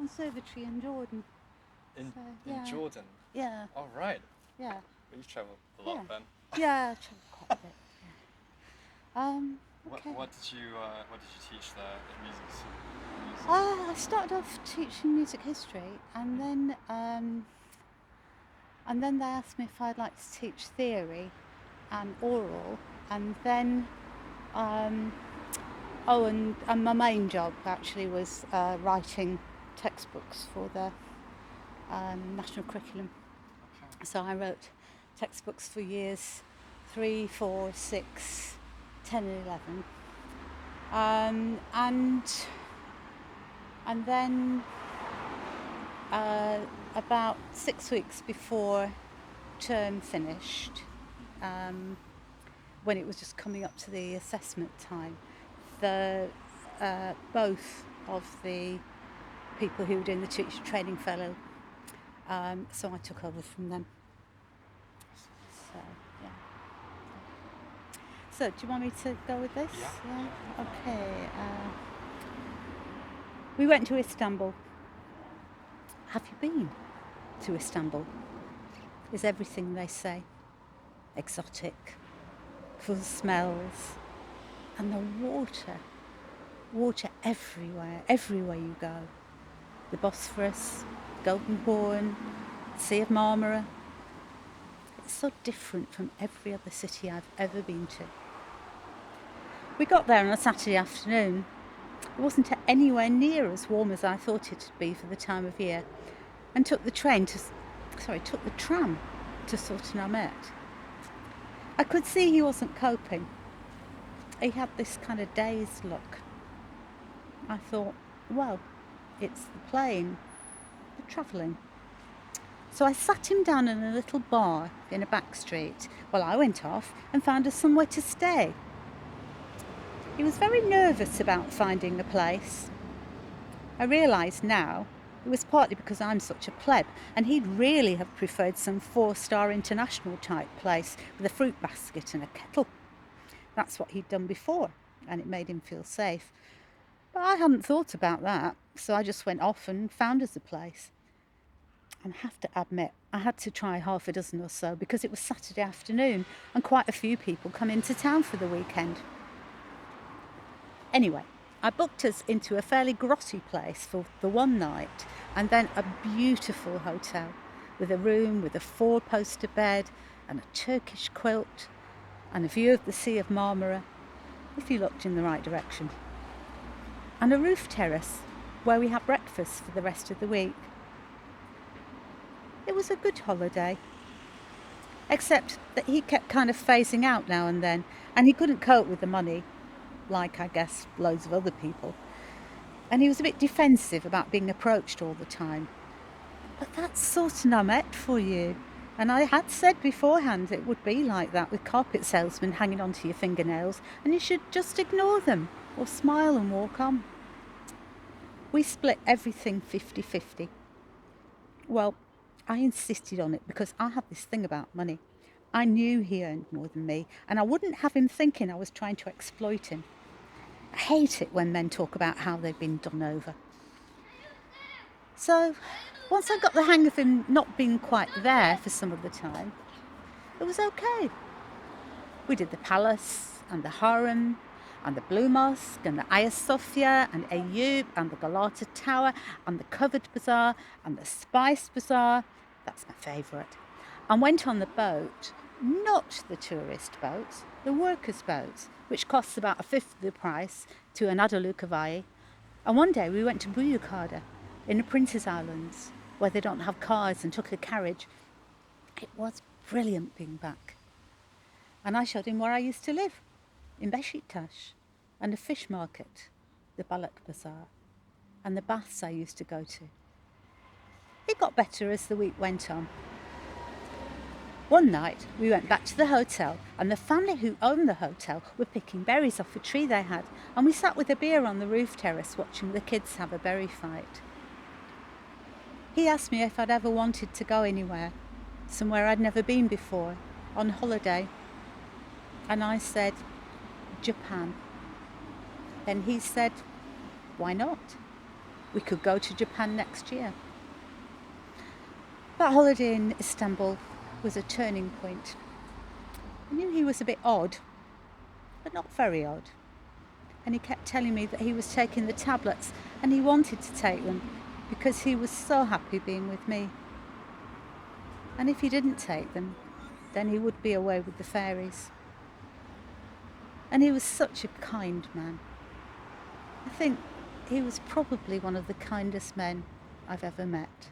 conservatory in Jordan. In yeah. in Jordan. Yeah, Oh right. yeah, Well, you've travelled a lot then. yeah. I travelled quite a bit. Okay. What did you teach there at music? I started off teaching music history, and then they asked me if I'd like to teach theory and oral, and then and my main job actually was writing textbooks for the national curriculum. Okay. So I wrote textbooks for years 3, 4, 6, 10 and 11. And then about 6 weeks before term finished, when it was just coming up to the assessment time, both of the people who were doing the teacher training fellow, so I took over from them. So, yeah. So, do you want me to go with this? Yeah. Okay. We went to Istanbul. Have you been to Istanbul? Is everything they say exotic, full of smells, and the water everywhere you go. The Bosphorus, Golden Horn, Sea of Marmara. It's so different from every other city I've ever been to. We got there on a Saturday afternoon. It wasn't anywhere near as warm as I thought it would be for the time of year, and took the tram to Sultanahmet. I could see he wasn't coping. He had this kind of dazed look. I thought, well, it's the plane, the travelling. So I sat him down in a little bar in a back street while I went off and found us somewhere to stay. He was very nervous about finding a place. I realise now it was partly because I'm such a pleb, and he'd really have preferred some 4-star international type place with a fruit basket and a kettle. That's what he'd done before, and it made him feel safe. But I hadn't thought about that, so I just went off and found us a place. And I have to admit, I had to try half a dozen or so because it was Saturday afternoon and quite a few people come into town for the weekend. Anyway, I booked us into a fairly grotty place for the one night, and then a beautiful hotel with a room with a 4-poster bed and a Turkish quilt and a view of the Sea of Marmara, if you looked in the right direction, and a roof terrace where we had breakfast for the rest of the week. It was a good holiday, except that he kept kind of phasing out now and then, and he couldn't cope with the money, like I guess loads of other people. And he was a bit defensive about being approached all the time. But that's Sultanahmet for you. And I had said beforehand it would be like that, with carpet salesmen hanging onto your fingernails, and you should just ignore them or smile and walk on. We split everything 50-50. Well, I insisted on it because I had this thing about money. I knew he earned more than me, and I wouldn't have him thinking I was trying to exploit him. I hate it when men talk about how they've been done over. So, once I got the hang of him not being quite there for some of the time, it was okay. We did the palace and the harem and the Blue Mosque and the Hagia Sophia and Ayyub and the Galata Tower and the Covered Bazaar and the Spice Bazaar. That's my favourite. And went on the boat, not the tourist boats, the workers' boats, which costs about 1/5 of the price to an Anadolu Kavai. And one day we went to Buyukada in the Prince's Islands, where they don't have cars, and took a carriage. It was brilliant being back. And I showed him where I used to live, in Beşiktaş, and the fish market, the Balık Bazaar, and the baths I used to go to. It got better as the week went on. One night we went back to the hotel, and the family who owned the hotel were picking berries off a tree they had, and we sat with a beer on the roof terrace watching the kids have a berry fight. He asked me if I'd ever wanted to go anywhere, somewhere I'd never been before, on holiday. And I said, Japan. Then he said, why not? we could go to Japan next year. That holiday in Istanbul was a turning point. I knew he was a bit odd, but not very odd. And he kept telling me that he was taking the tablets and he wanted to take them because he was so happy being with me. And if he didn't take them, then he would be away with the fairies. And he was such a kind man. I think he was probably one of the kindest men I've ever met.